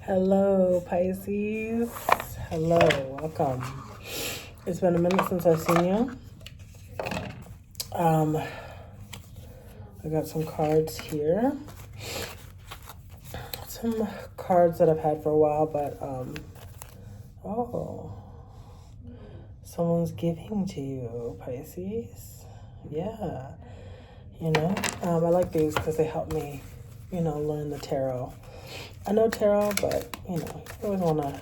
Hello, Pisces. Hello, welcome. It's been a minute since I've seen you. I got some cards here. Some cards that I've had for a while, but oh, someone's giving to you, Pisces. Yeah, I like these because they help me, learn the tarot. I know tarot, but, you always want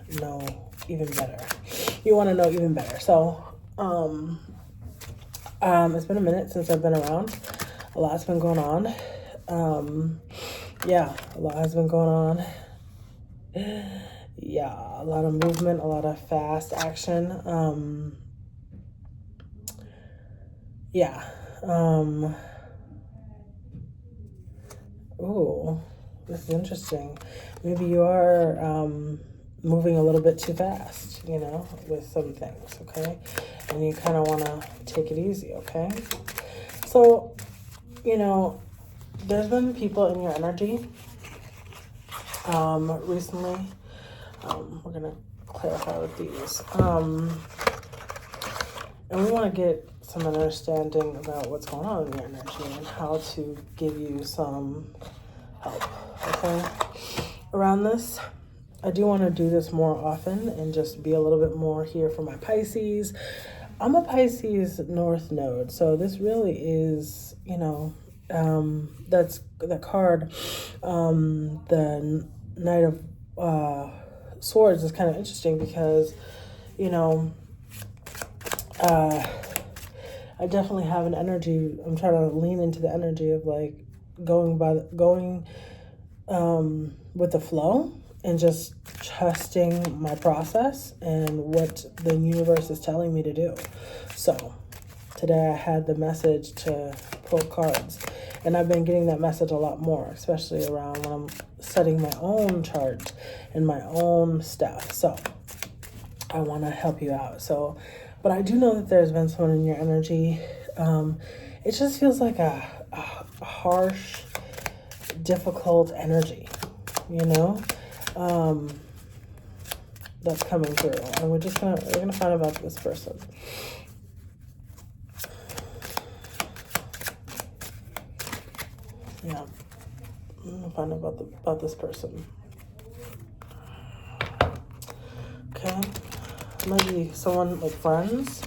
to know even better. You want to know even better. So, it's been a minute since I've been around. A lot's been going on. A lot has been going on. Yeah, a lot of movement, a lot of fast action. Ooh, this is interesting. Maybe you are moving a little bit too fast, with some things, okay? And you kind of want to take it easy, okay? So, there's been people in your energy recently. We're going to clarify with these. And we want to get some understanding about what's going on in your energy and how to give you some help, okay? Around this, I do want to do this more often and just be a little bit more here for my Pisces. I'm a Pisces North Node, so this really is, that's the card, the Knight of Swords is kind of interesting because, I definitely have an energy. I'm trying to lean into the energy of like going with the flow and just trusting my process and what the universe is telling me to do. So today I had the message to pull cards, and I've been getting that message a lot more, especially around when I'm setting my own chart and my own stuff. So I want to help you out. So, but I do know that there's been someone in your energy. It just feels like a harsh, difficult energy, that's coming through. And we're gonna find out about this person. Yeah, I'm gonna find out about this person. Okay. Might be someone like friends,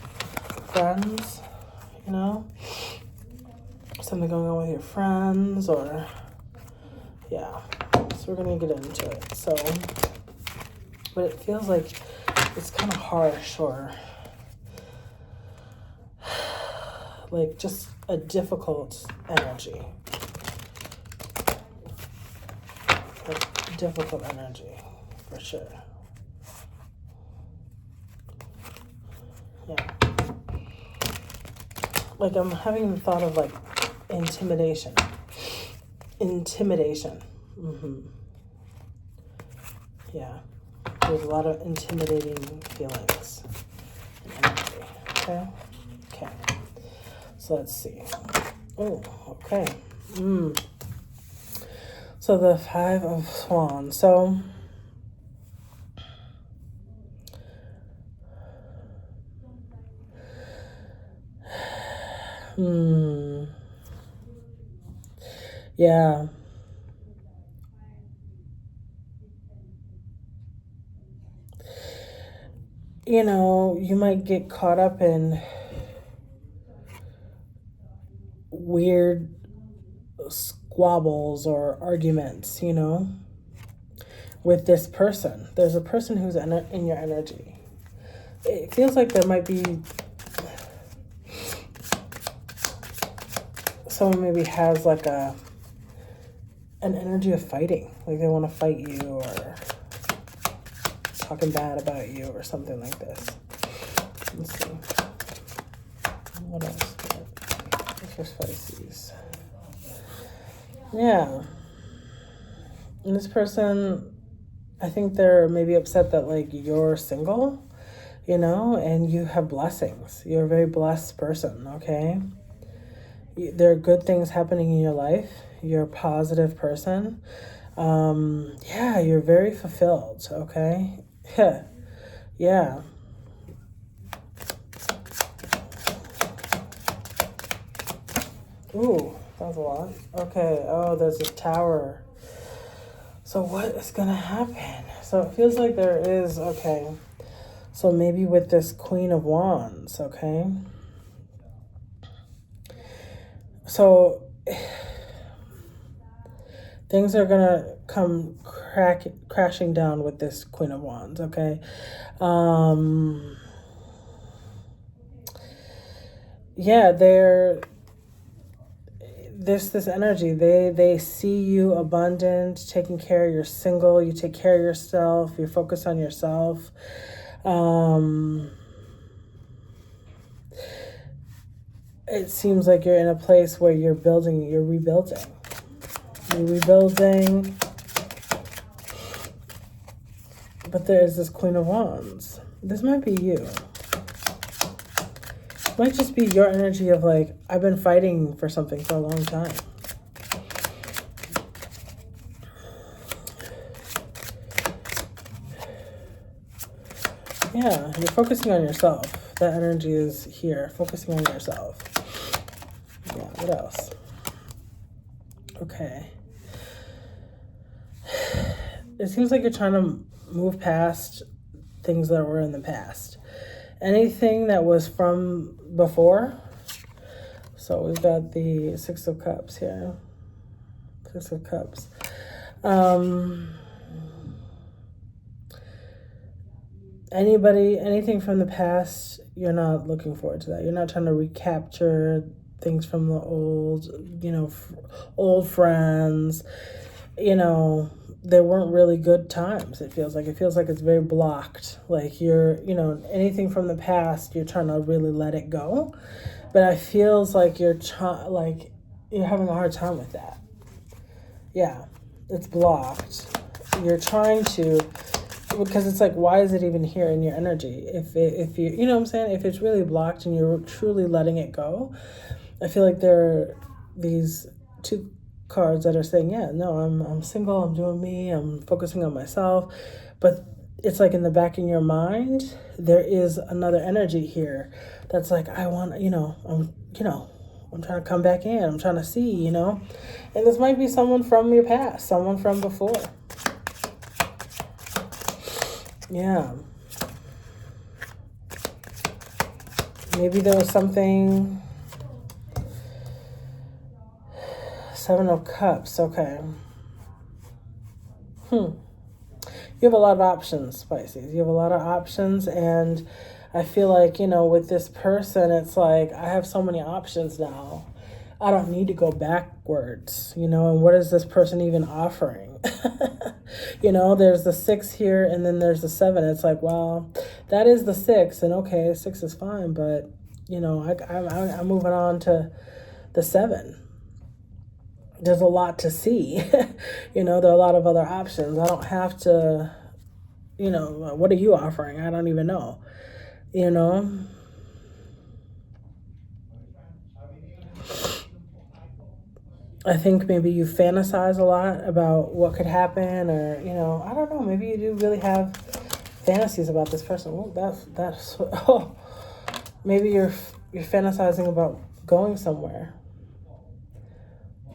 something going on with your friends, or yeah. So we're gonna get into it. So, but it feels like it's kind of harsh, or like just a difficult energy. Difficult energy, for sure. Yeah. Like I'm having the thought of like intimidation. Yeah. There's a lot of intimidating feelings and energy. Okay. So let's see. Oh, okay. So the Five of Wands. So yeah. You might get caught up in weird squabbles or arguments, with this person. There's a person who's in your energy. It feels like there might be someone maybe has like an energy of fighting. Like they want to fight you or talking bad about you or something like this. Let's see. What else? What's for Pisces? Yeah. And this person, I think they're maybe upset that like you're single, and you have blessings. You're a very blessed person, okay? There are good things happening in your life. You're a positive person. Yeah, you're very fulfilled, okay? Yeah. Ooh, that was a lot. Okay, oh, there's a tower. So what is gonna happen? So it feels like there is, okay. So maybe with this Queen of Wands, okay? So things are gonna come crashing down with this Queen of Wands, okay? Yeah, this energy. They see you abundant, taking care. You're single. You take care of yourself. You're focused on yourself. It seems like you're in a place where you're rebuilding. You're rebuilding. But there's this Queen of Wands. This might be you. It might just be your energy of like, I've been fighting for something for a long time. Yeah, you're focusing on yourself. That energy is here, focusing on yourself. Yeah, what else? Okay. It seems like you're trying to move past things that were in the past. Anything that was from before. So we've got the Six of Cups here. Six of Cups. Anything from the past, you're not looking forward to that. You're not trying to recapture things from the old, old friends. There weren't really good times. It feels like it's very blocked. Like you're, anything from the past, you're trying to really let it go. But it feels like you're having a hard time with that. Yeah, it's blocked. You're trying to, because it's like, why is it even here in your energy? If you, you know what I'm saying? If it's really blocked and you're truly letting it go, I feel like there are these two cards that are saying, yeah, no, I'm single, I'm doing me, I'm focusing on myself. But it's like in the back of your mind, there is another energy here that's like, I want, I'm trying to come back in, I'm trying to see, and this might be someone from your past, someone from before. Yeah. Maybe there was something. Seven of Cups, okay. You have a lot of options, Pisces. You have a lot of options, and I feel like, with this person, it's like, I have so many options now. I don't need to go backwards, and what is this person even offering? There's the 6 here, and then there's the 7. It's like, well, that is the 6, and okay, 6 is fine, but, I'm moving on to the 7. There's a lot to see. There are a lot of other options. I don't have to, what are you offering? I don't even know, I think maybe you fantasize a lot about what could happen, or, I don't know, maybe you do really have fantasies about this person. Oh, that's, oh, maybe you're fantasizing about going somewhere.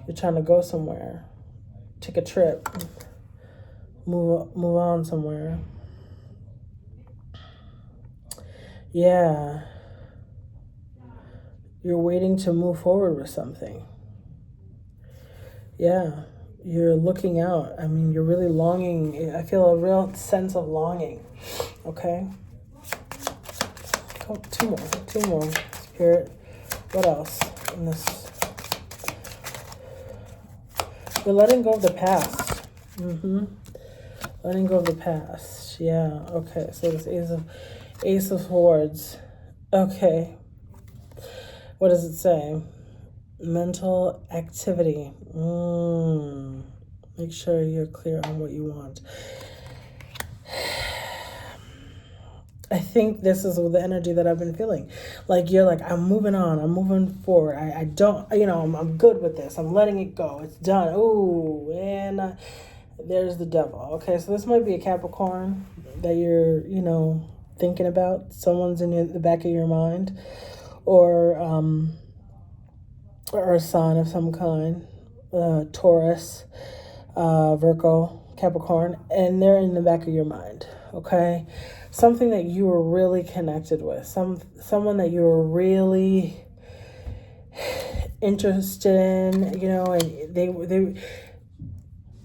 You're trying to go somewhere, take a trip, move on somewhere. Yeah. You're waiting to move forward with something. Yeah. You're looking out. I mean, you're really longing. I feel a real sense of longing. Okay. Oh, two more. Spirit. What else in this? You're letting go of the past. Letting go of the past. Yeah. Okay. So this Ace of Swords. Okay. What does it say? Mental activity. Make sure you're clear on what you want. I think this is the energy that I've been feeling. Like, you're like, I'm moving on. I'm moving forward. I don't, I'm good with this. I'm letting it go. It's done. Ooh, and there's the devil. Okay, so this might be a Capricorn that you're, thinking about. Someone's in the back of your mind, or a sign of some kind, Taurus, Virgo, Capricorn, and they're in the back of your mind. Okay, something that you were really connected with, someone that you were really interested in, and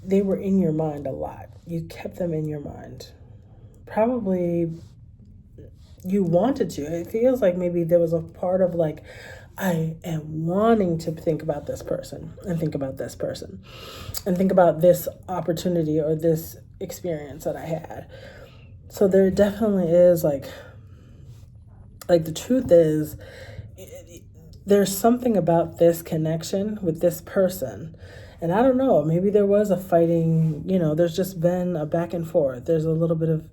they were in your mind a lot. You kept them in your mind. Probably you wanted to. It feels like maybe there was a part of like, I am wanting to think about this person and think about this person and think about this opportunity or this experience that I had. So there definitely is like the truth is, there's something about this connection with this person. And I don't know, maybe there was a fighting, there's just been a back and forth. There's a little bit of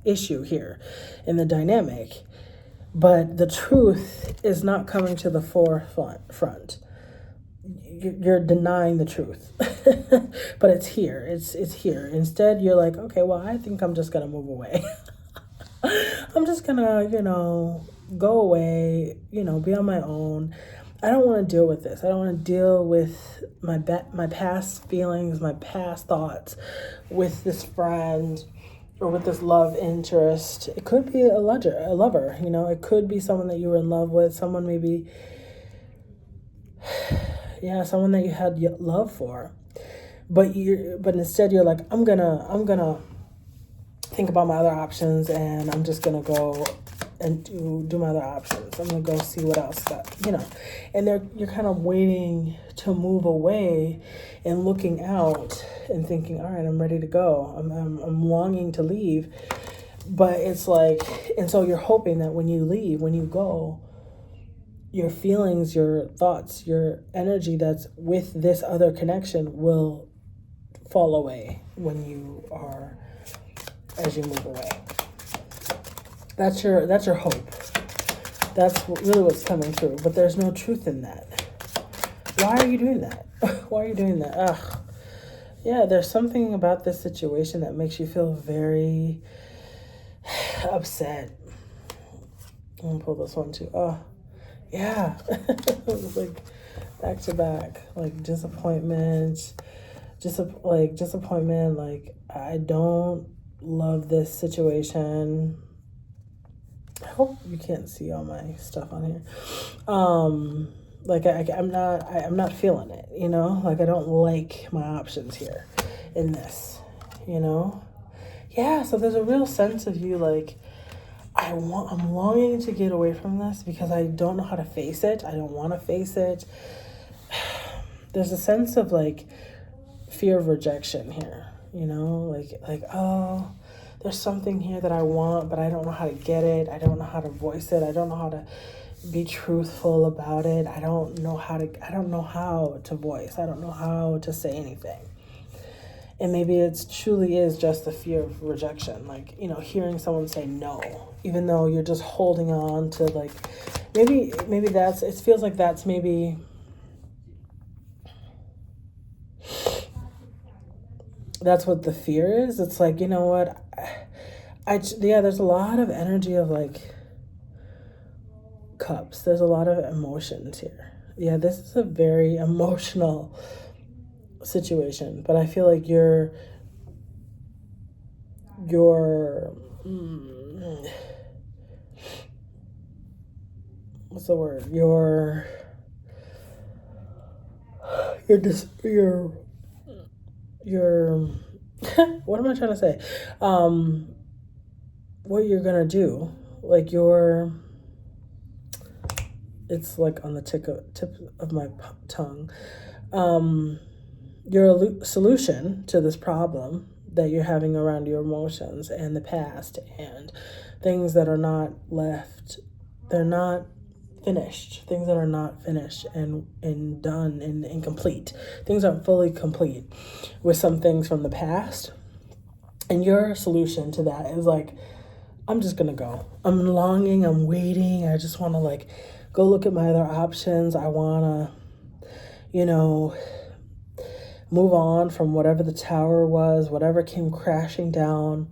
issue here in the dynamic. But the truth is not coming to the forefront. You're denying the truth. But it's here. It's here. Instead, you're like, okay, well, I think I'm just going to move away. I'm just going to, go away, be on my own. I don't want to deal with this. I don't want to deal with my past feelings, my past thoughts with this friend or with this love interest. It could be a lover, it could be someone that you were in love with, someone maybe, someone that you had love for. But instead you're like, I'm gonna think about my other options, and I'm just gonna go and do my other options. I'm gonna go see what else and you're kind of waiting to move away and looking out and thinking, all right, I'm ready to go. I'm longing to leave. But it's like, and so you're hoping that when you leave, when you go, your feelings, your thoughts, your energy that's with this other connection will fall away as you move away. That's your hope. That's really what's coming through. But there's no truth in that. Why are you doing that? Why are you doing that? Ugh. Yeah, there's something about this situation that makes you feel very upset. I'm going to pull this one too. Oh, yeah. It was like back to back. Like disappointment. Disappointment. Like, I don't love this situation. I hope you can't see all my stuff on here. I'm not feeling it, like I don't like my options here in this, Yeah, so there's a real sense of you like, I'm longing to get away from this because I don't know how to face it. I don't want to face it. There's a sense of like fear of rejection here, oh, there's something here that I want, but I don't know how to get it. I don't know how to voice it. I don't know how to be truthful about it. I don't know how to voice. I don't know how to say anything. And maybe it truly is just the fear of rejection. Like, hearing someone say no, even though you're just holding on to like, maybe it feels like that's maybe, that's what the fear is. It's like, what? There's a lot of energy of like cups. There's a lot of emotions here. Yeah, this is a very emotional situation, but I feel like what's the word? What am I trying to say? What you're gonna do, like it's like on the tip of my tongue. Your solution to this problem that you're having around your emotions and the past and things that are not left, they're not finished, things that are not finished and done and incomplete. Things aren't fully complete with some things from the past. And your solution to that is like, I'm just gonna go. I'm longing, I'm waiting. I just wanna like go look at my other options. I wanna, move on from whatever the tower was, whatever came crashing down.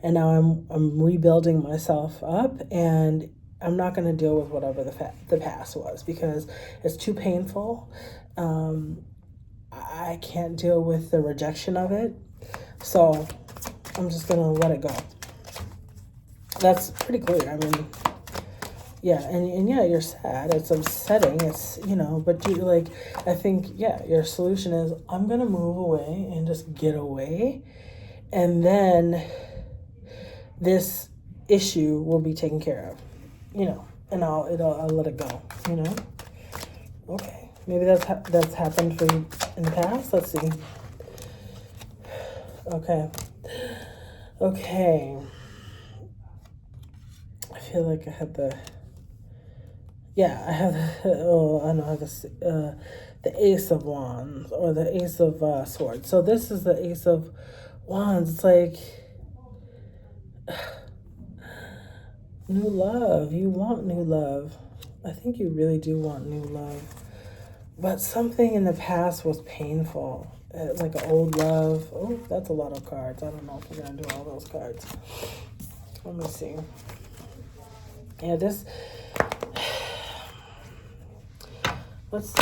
And now I'm rebuilding myself up, and I'm not going to deal with whatever the past was because it's too painful. I can't deal with the rejection of it. So I'm just going to let it go. That's pretty clear. I mean, yeah, and yeah, you're sad. It's upsetting. It's, but I think, yeah, your solution is I'm going to move away and just get away. And then this issue will be taken care of, and I'll let it go, Okay, maybe that's happened for you in the past. Let's see. Okay. I feel like I have the Ace of Wands or the Ace of Swords. So this is the Ace of Wands. It's like new love. You want new love. I think you really do want new love. But something in the past was painful. Like an old love. Oh, that's a lot of cards. I don't know if we're going to do all those cards. Let me see. Yeah, this was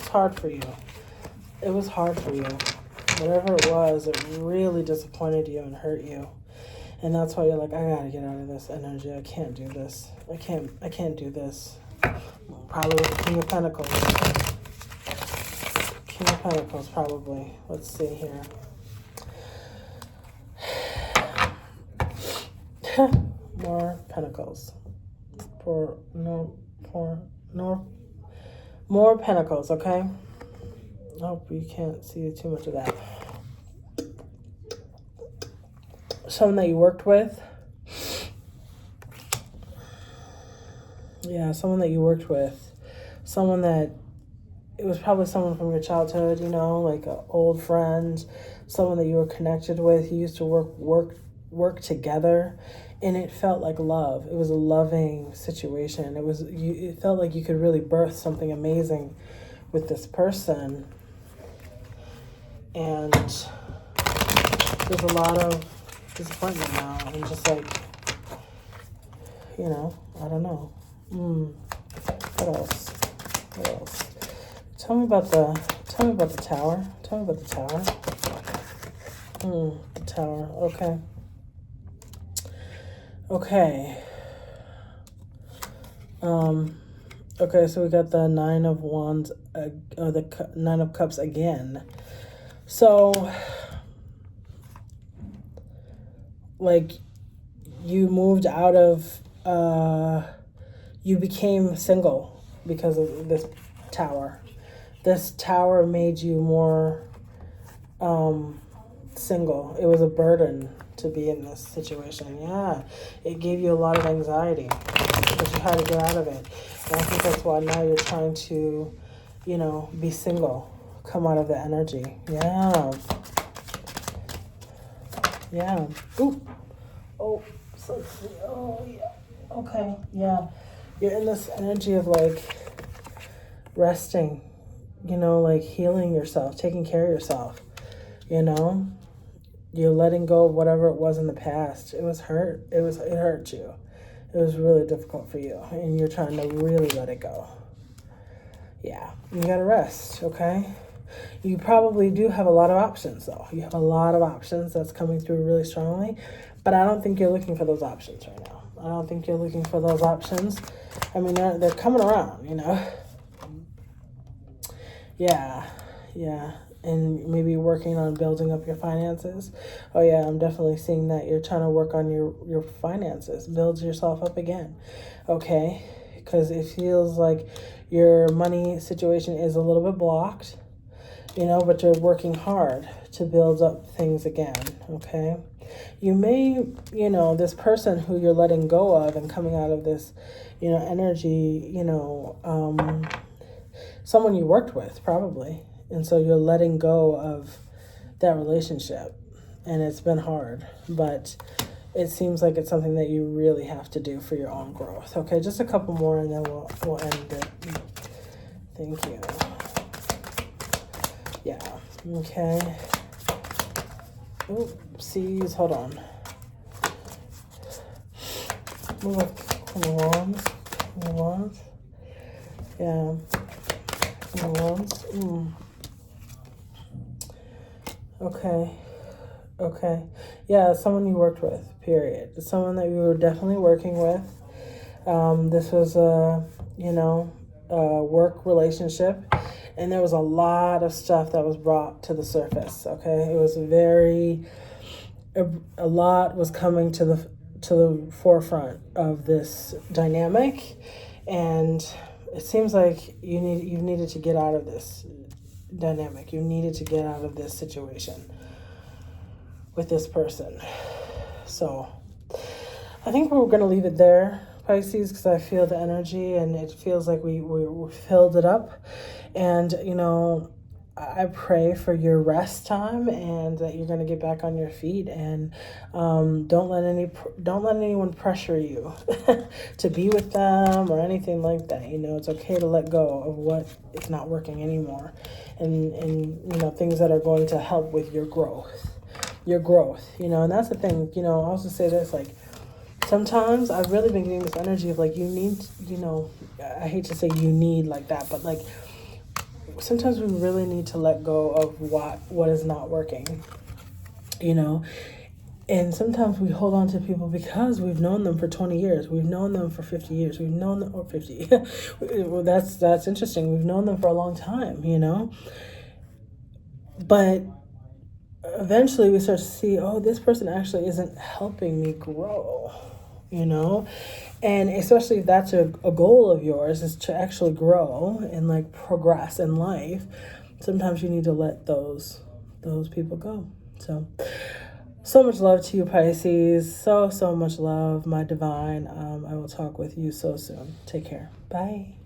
hard for you. It was hard for you. Whatever it was, it really disappointed you and hurt you. And that's why you're like, I gotta get out of this energy. I can't do this. I can't do this. Probably with the King of Pentacles. King of Pentacles, probably. Let's see here. More Pentacles. More Pentacles, okay? I hope you can't see too much of that. Someone that you worked with. Yeah, someone that you worked with. Someone that, it was probably someone from your childhood, like an old friend, someone that you were connected with. You used to work together, and it felt like love. It was a loving situation. It felt like you could really birth something amazing with this person. And there's a lot of disappointment now, and just like, I don't know. What else? Tell me about the tower. Tell me about the tower. The tower. Okay. Okay, so we got the Nine of Wands, or the Nine of Cups again. So, like, you moved out of, you became single because of this tower. This tower made you more single. It was a burden to be in this situation. Yeah, it gave you a lot of anxiety, but you had to get out of it. And I think that's why now you're trying to, be single. Come out of the energy. Yeah. Ooh. Oh, so let's see. Oh, yeah. Okay. Yeah. You're in this energy of like resting, like healing yourself, taking care of yourself, You're letting go of whatever it was in the past. It hurt you. It was really difficult for you, and you're trying to really let it go. Yeah. You gotta rest, okay? You probably do have a lot of options, though. You have a lot of options that's coming through really strongly, but I don't think you're looking for those options right now. I don't think you're looking for those options. I mean, they're coming around, Yeah. And maybe working on building up your finances. Oh, yeah, I'm definitely seeing that. You're trying to work on your finances. Build yourself up again, okay? Because it feels like your money situation is a little bit blocked, but you're working hard to build up things again, okay? You may, this person who you're letting go of and coming out of this, energy, someone you worked with probably. And so you're letting go of that relationship, and it's been hard, but it seems like it's something that you really have to do for your own growth. Okay, just a couple more and then we'll end it. Thank you. Yeah. Okay. Oopsies. Hold on. Move up. Come on. Come on. Yeah. Come on. Okay. Okay. Yeah, someone you worked with, period. It's someone that you were definitely working with. This was a work relationship, and there was a lot of stuff that was brought to the surface. Okay, it was a lot was coming to the forefront of this dynamic, and it seems like you needed to get out of this dynamic. You needed to get out of this situation with this person. So I think we're going to leave it there, Pisces, because I feel the energy and it feels like we filled it up. And, I pray for your rest time and that you're going to get back on your feet, and don't let anyone pressure you to be with them or anything like that. It's okay to let go of what is not working anymore, and things that are going to help with your growth. And that's the thing. I'll also say this, like, sometimes I've really been getting this energy of like, you need, I hate to say you need like that, but like sometimes we really need to let go of what is not working, and sometimes we hold on to people because we've known them for 20 years. We've known them for 50 years. We've known them, or 50. Well, that's interesting. We've known them for a long time, but eventually we start to see, oh, this person actually isn't helping me grow, and especially if that's a goal of yours, is to actually grow and like progress in life. Sometimes you need to let those people go. So much love to you, Pisces. So much love, my divine. I will talk with you so soon. Take care. Bye.